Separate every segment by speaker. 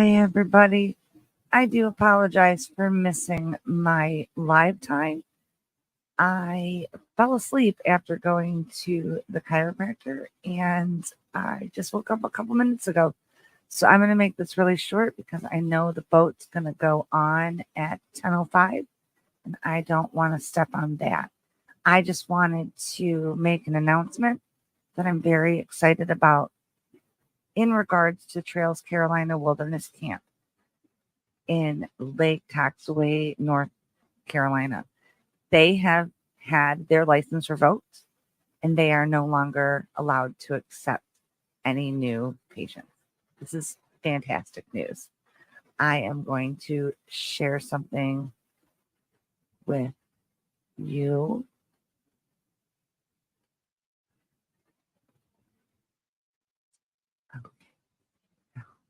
Speaker 1: Hi, everybody. I do apologize for missing my live time. I fell asleep after going to the chiropractor and I just woke up a couple minutes ago. So I'm going to make this really short because I know the boat's going to go on at 10:05 and I don't want to step on that. I just wanted to make an announcement that I'm very excited about in regards to Trails Carolina Wilderness Camp in Lake Taxaway, North Carolina. They have had their license revoked and they are no longer allowed to accept any new patients. This is fantastic news. I am going to share something with you.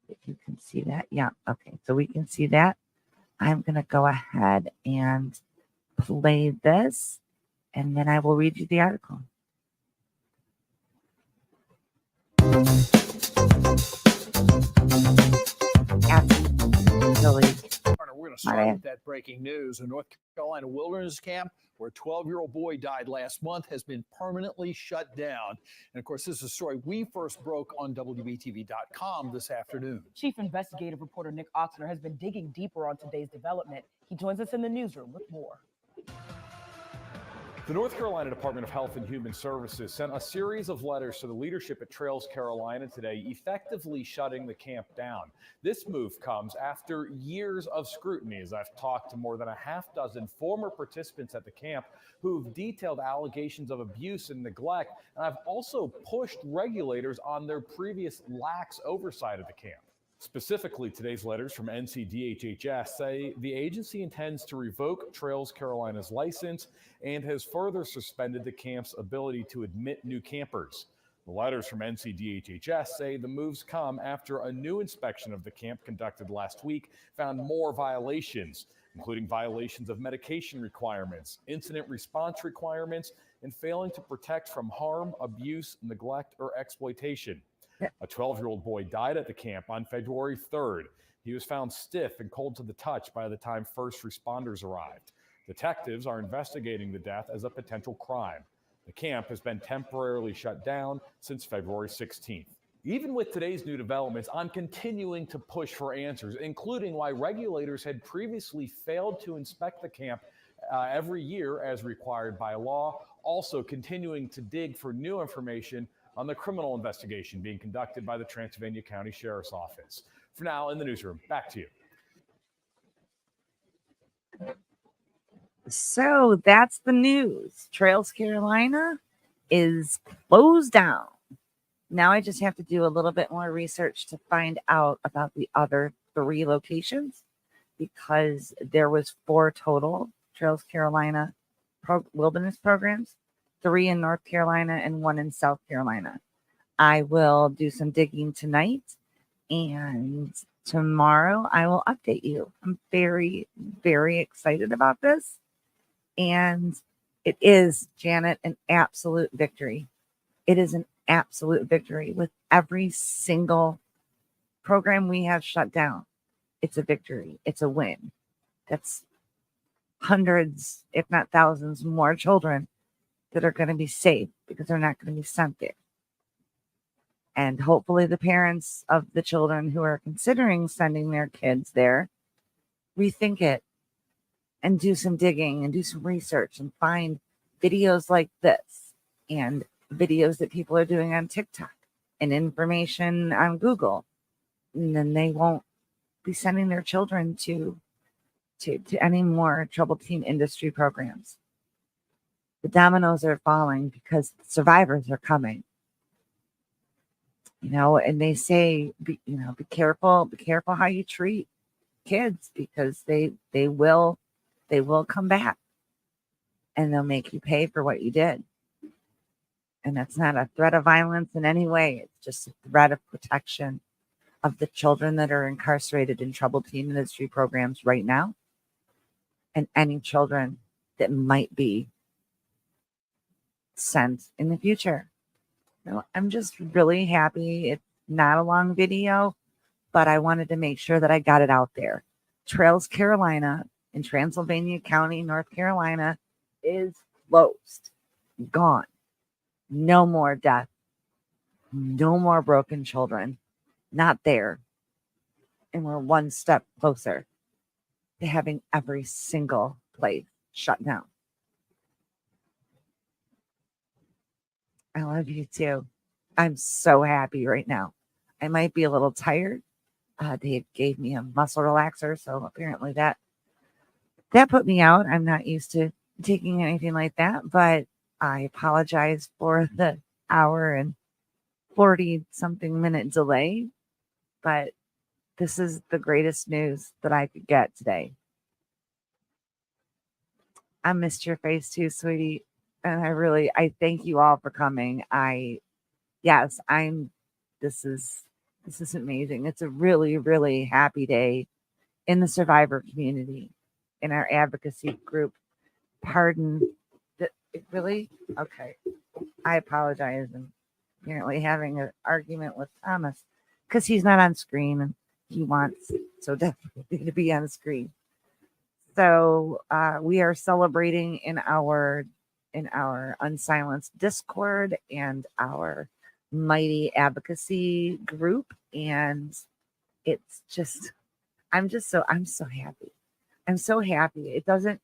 Speaker 1: If you can see that. Yeah. Okay. So we can see that. I'm going to go ahead and play this and then I will read you the article.
Speaker 2: We're going to start with that breaking news. A North Carolina wilderness camp where a 12-year-old boy died last month has been permanently shut down. And of course, this is a story we first broke on WBTV.com this afternoon.
Speaker 3: Chief investigative reporter Nick Oxner has been digging deeper on today's development. He joins us in the newsroom with more.
Speaker 4: The North Carolina Department of Health and Human Services sent a series of letters to the leadership at Trails Carolina today, effectively shutting the camp down. This move comes after years of scrutiny, as I've talked to more than a half dozen former participants at the camp who've detailed allegations of abuse and neglect, and I've also pushed regulators on their previous lax oversight of the camp. Specifically, today's letters from NCDHHS say the agency intends to revoke Trails Carolina's license and has further suspended the camp's ability to admit new campers. The letters from NCDHHS say the moves come after a new inspection of the camp conducted last week found more violations, including violations of medication requirements, incident response requirements, and failing to protect from harm, abuse, neglect, or exploitation. A 12-year-old boy died at the camp on February 3rd. He was found stiff and cold to the touch by the time first responders arrived. Detectives are investigating the death as a potential crime. The camp has been temporarily shut down since February 16th. Even with today's new developments, I'm continuing to push for answers, including why regulators had previously failed to inspect the camp every year as required by law, also continuing to dig for new information on the criminal investigation being conducted by the Transylvania County Sheriff's Office. For now, in the newsroom, back to you.
Speaker 1: So that's the news. Trails Carolina is closed down. Now I just have to do a little bit more research to find out about the other 3 locations because there was 4 total Trails Carolina wilderness programs. 3 in North Carolina and 1 in South Carolina. I will do some digging tonight and tomorrow I will update you. I'm very, very excited about this. And it is, Janet, an absolute victory. It is an absolute victory with every single program we have shut down. It's a victory. It's a win. That's hundreds, if not thousands more children that are going to be safe because they're not going to be sent there. And hopefully the parents of the children who are considering sending their kids there rethink it and do some digging and do some research and find videos like this and videos that people are doing on TikTok and information on Google. And then they won't be sending their children to any more troubled teen industry programs. The dominoes are falling because survivors are coming. And they say, be careful how you treat kids because they will come back and they'll make you pay for what you did. And that's not a threat of violence in any way. It's just a threat of protection of the children that are incarcerated in troubled teen industry programs right now and any children that might be sent in the future. I'm just really happy. It's not a long video, but I wanted to make sure that I got it out there. Trails Carolina in Transylvania County, North Carolina is closed, gone. No more death, no more broken children, not there. And we're one step closer to having every single place shut down. I love you too. I'm so happy right now. I might be a little tired. They gave me a muscle relaxer, so apparently that put me out. I'm not used to taking anything like that, but I apologize for the hour and 40 something minute delay. But this is the greatest news that I could get today. I missed your face too, sweetie. And I thank you all for coming. This is amazing. It's a really, really happy day in the survivor community, in our advocacy group. Pardon that. Really? Okay. I apologize. I'm apparently having an argument with Thomas because he's not on screen and he wants so definitely to be on screen. So we are celebrating in our Unsilenced Discord and our Mighty Advocacy group, and it's just I'm so happy. I'm so happy. It doesn't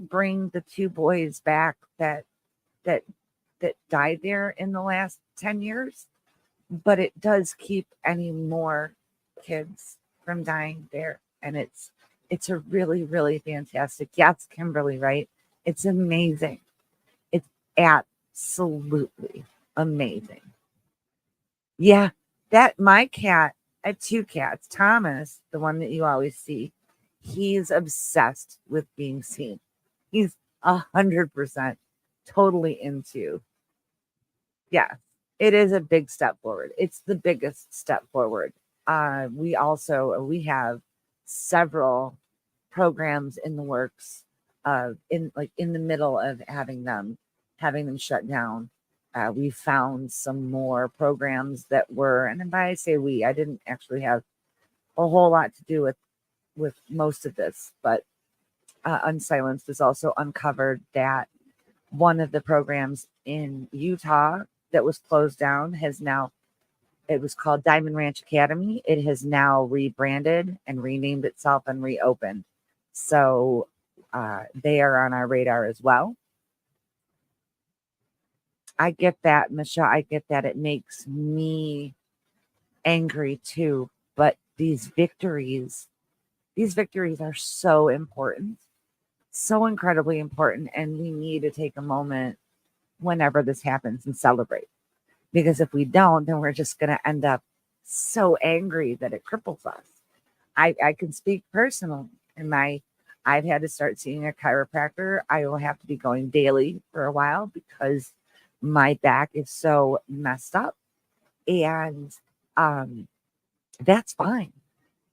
Speaker 1: bring the two boys back that died there in the last 10 years, but it does keep any more kids from dying there, and it's a really, really fantastic. Yes, Kimberly, right? It's amazing. It's absolutely amazing. Yeah, that my cat, I have two cats. Thomas, the one that you always see, he's obsessed with being seen. He's 100% totally into. Yeah, it is a big step forward. It's the biggest step forward. We have several programs in the works, in the middle of having them shut down. We found some more programs that were, and by I say we, I didn't actually have a whole lot to do with most of this, but Unsilenced has also uncovered that one of the programs in Utah that was closed down it was called Diamond Ranch Academy. It has now rebranded and renamed itself and reopened. So they are on our radar as well. I get that, Michelle. I get that. It makes me angry too. But these victories are so important, so incredibly important. And we need to take a moment whenever this happens and celebrate. Because if we don't, then we're just going to end up so angry that it cripples us. I can speak personally. I've had to start seeing a chiropractor. I will have to be going daily for a while because my back is so messed up. And that's fine,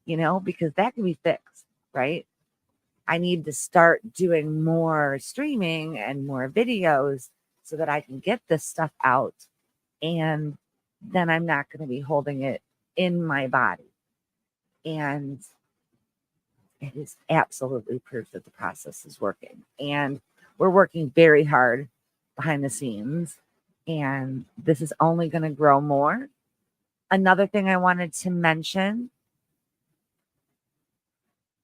Speaker 1: because that can be fixed, right? I need to start doing more streaming and more videos so that I can get this stuff out. And then I'm not going to be holding it in my body. And it is absolutely proof that the process is working. And we're working very hard behind the scenes. And this is only going to grow more. Another thing I wanted to mention,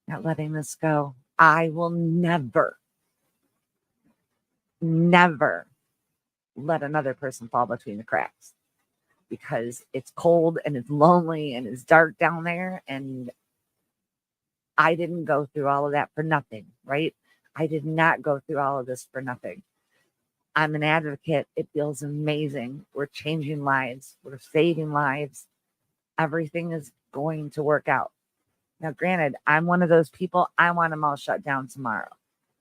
Speaker 1: not letting this go, I will never let another person fall between the cracks because it's cold and it's lonely and it's dark down there. And I didn't go through all of that for nothing, right? I did not go through all of this for nothing. I'm an advocate. It feels amazing. We're changing lives. We're saving lives. Everything is going to work out. Now, granted, I'm one of those people, I want them all shut down tomorrow.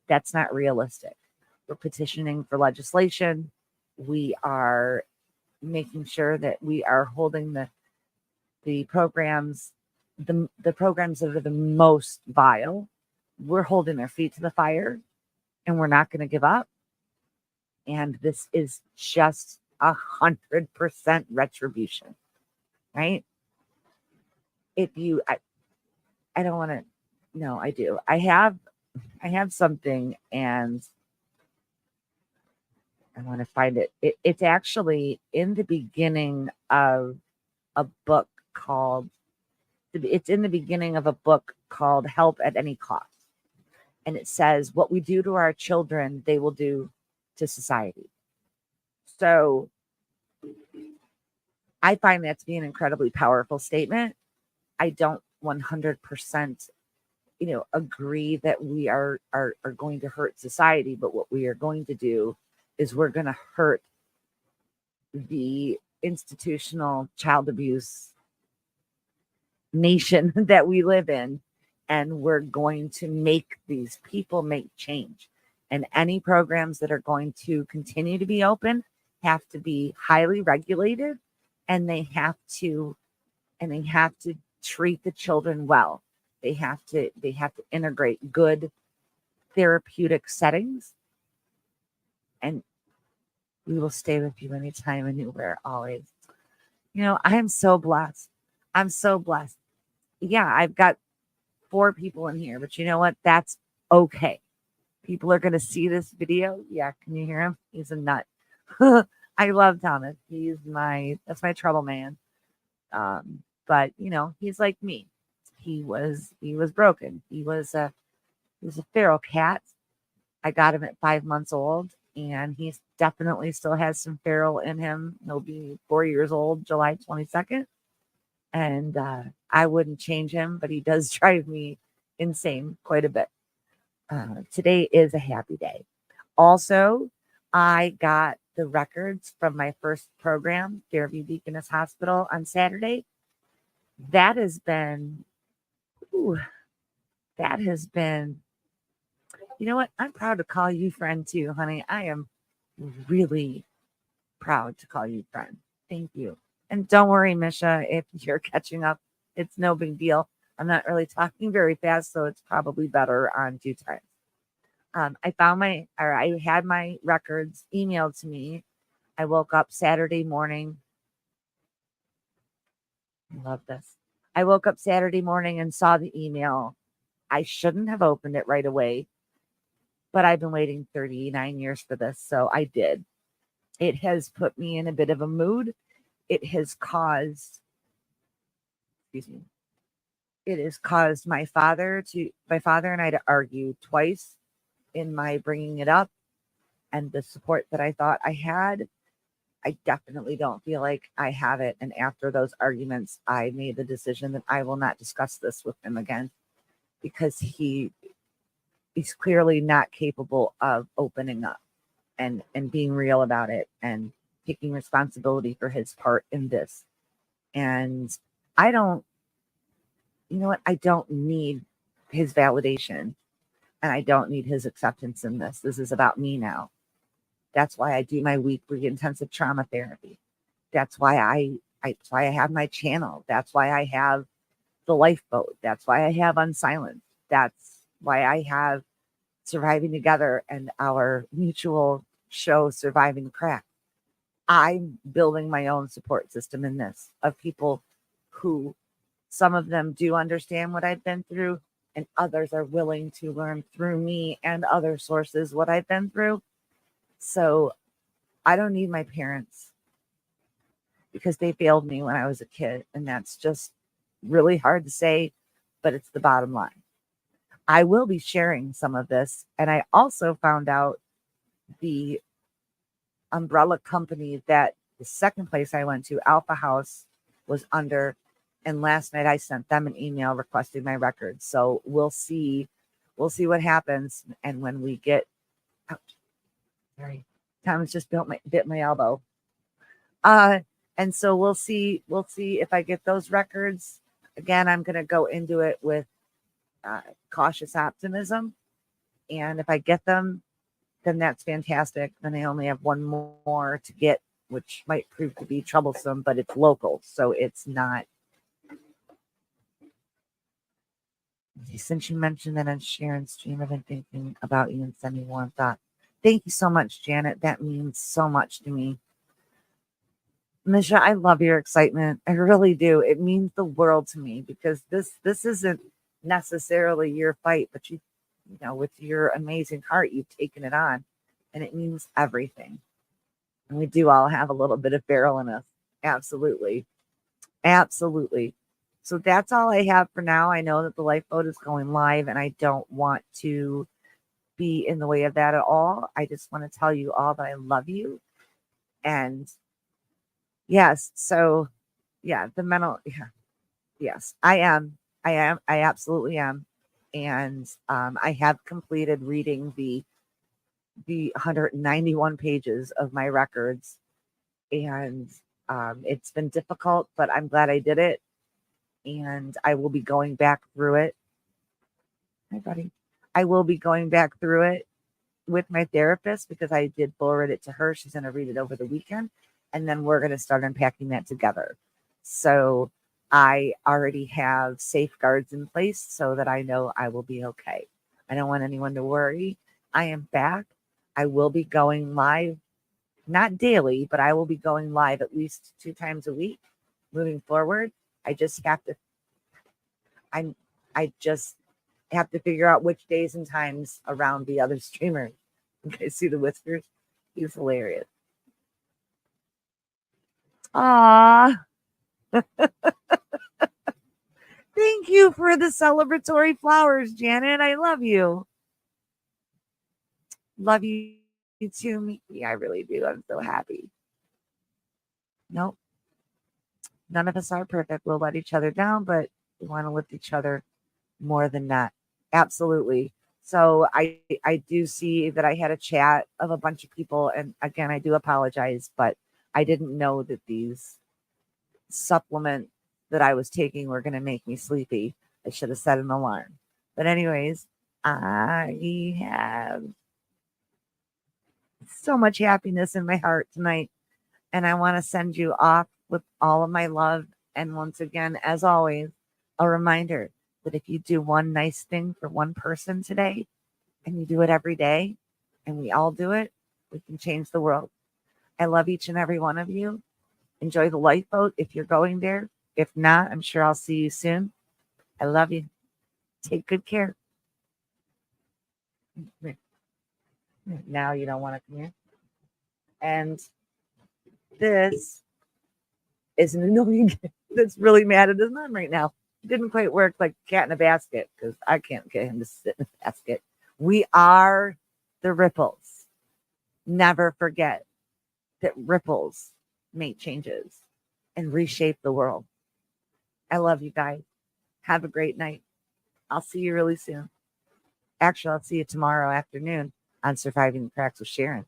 Speaker 1: That's not realistic. We're petitioning for legislation. We are making sure that we are holding the programs, the programs that are the most vile. We're holding their feet to the fire, and we're not going to give up. And this is just 100% retribution, right? if you, I don't want to, no, I do. I have something, and I want to find it. It's actually in the beginning of a book called, it's in the beginning of a book called Help at Any Cost. And it says, what we do to our children, they will do to society. So I find that to be an incredibly powerful statement. I don't 100%, agree that we are going to hurt society, but what we are going to do is we're going to hurt the institutional child abuse nation that we live in, and we're going to make these people make change. And any programs that are going to continue to be open have to be highly regulated, and they have to treat the children well. They have to integrate good therapeutic settings, and we will stay with you anytime, anywhere, always. I am so blessed. I'm so blessed. Yeah, I've got 4 people in here, but you know what? That's okay. People are going to see this video. Yeah, can you hear him? He's a nut. I love Thomas. That's my trouble man. But he's like me. He was broken. He was a feral cat. I got him at 5 months old, and he definitely still has some feral in him. He'll be 4 years old July 22nd. And I wouldn't change him, but he does drive me insane quite a bit. Today is a happy day. Also, I got the records from my first program, Fairview Deaconess Hospital, on Saturday. That has been, you know what? I'm proud to call you friend too, honey. I am really proud to call you friend. Thank you. And don't worry, Misha, if you're catching up, it's no big deal. I'm not really talking very fast, so it's probably better on 2 times. I had my records emailed to me. I woke up Saturday morning. I love this. I woke up Saturday morning and saw the email. I shouldn't have opened it right away, but I've been waiting 39 years for this, so I did. It has put me in a bit of a mood. It has caused my father and I to argue twice in my bringing it up, and the support that I thought I had, I definitely don't feel like I have it. And after those arguments, I made the decision that I will not discuss this with him again, because he's clearly not capable of opening up and being real about it and taking responsibility for his part in this. And I don't need his validation, and I don't need his acceptance in this. This is about me now. That's why I do my weekly intensive trauma therapy. That's why I have my channel. That's why I have the lifeboat. That's why I have Unsilenced. That's why I have Surviving Together and our mutual show, Surviving the Crack. I'm building my own support system in this, of people who, some of them do understand what I've been through, and others are willing to learn through me and other sources what I've been through. So I don't need my parents, because they failed me when I was a kid. And that's just really hard to say, but it's the bottom line. I will be sharing some of this. And I also found out the umbrella company that the second place I went to, Alpha House, was under. And last night I sent them an email requesting my records. So we'll see what happens. And when we get out, sorry, Thomas just bit my elbow. And so we'll see if I get those records. Again, I'm going to go into it with cautious optimism. And if I get them, then that's fantastic. Then I only have one more to get, which might prove to be troublesome, but it's local. So it's not. Since you mentioned that on Sharon's stream, I've been thinking about you and sending warm thought. Thank you so much, Janet. That means so much to me. Misha, I love your excitement. I really do. It means the world to me because this isn't necessarily your fight, but you know, with your amazing heart, you've taken it on, and it means everything. And we do all have a little bit of barrel in us. Absolutely. Absolutely. So that's all I have for now. I know that the lifeboat is going live, and I don't want to be in the way of that at all. I just want to tell you all that I love you. And yes, so yeah, the mental, yeah, yes, I am. I am. I absolutely am. And I have completed reading the 191 pages of my records, and it's been difficult, but I'm glad I did it. And I will be going back through it. Hi, buddy. I will be going back through it with my therapist because I did forward it to her. She's going to read it over the weekend, and then we're going to start unpacking that together. So I already have safeguards in place so that I know I will be okay. I don't want anyone to worry. I am back. I will be going live, not daily, but I will be going live at least 2 times a week moving forward. I just have to, I just have to figure out which days and times around the other streamers. You guys see the whiskers? He's hilarious. Ah, thank you for the celebratory flowers, Janet. I love you. Love you too, Miki. I really do. I'm so happy. Nope. None of us are perfect. We'll let each other down, but we want to lift each other more than that. Absolutely. So I do see that I had a chat of a bunch of people, and again, I do apologize, but I didn't know that these supplements that I was taking were going to make me sleepy. I should have set an alarm. But anyways, I have so much happiness in my heart tonight, and I want to send you off with all of my love. And once again, as always, a reminder that if you do one nice thing for one person today, and you do it every day, and we all do it, we can change the world. I love each and every one of you. Enjoy the lifeboat if you're going there. If not, I'm sure I'll see you soon. I love you. Take good care. Now you don't want to come here. And this is an annoying that's really mad at his mom right now. It didn't quite work like cat in a basket because I can't get him to sit in a basket. We are the ripples. Never forget that ripples make changes and reshape the world. I love you guys. Have a great night. I'll see you really soon. Actually, I'll see you tomorrow afternoon on Surviving the Cracks with Sharon.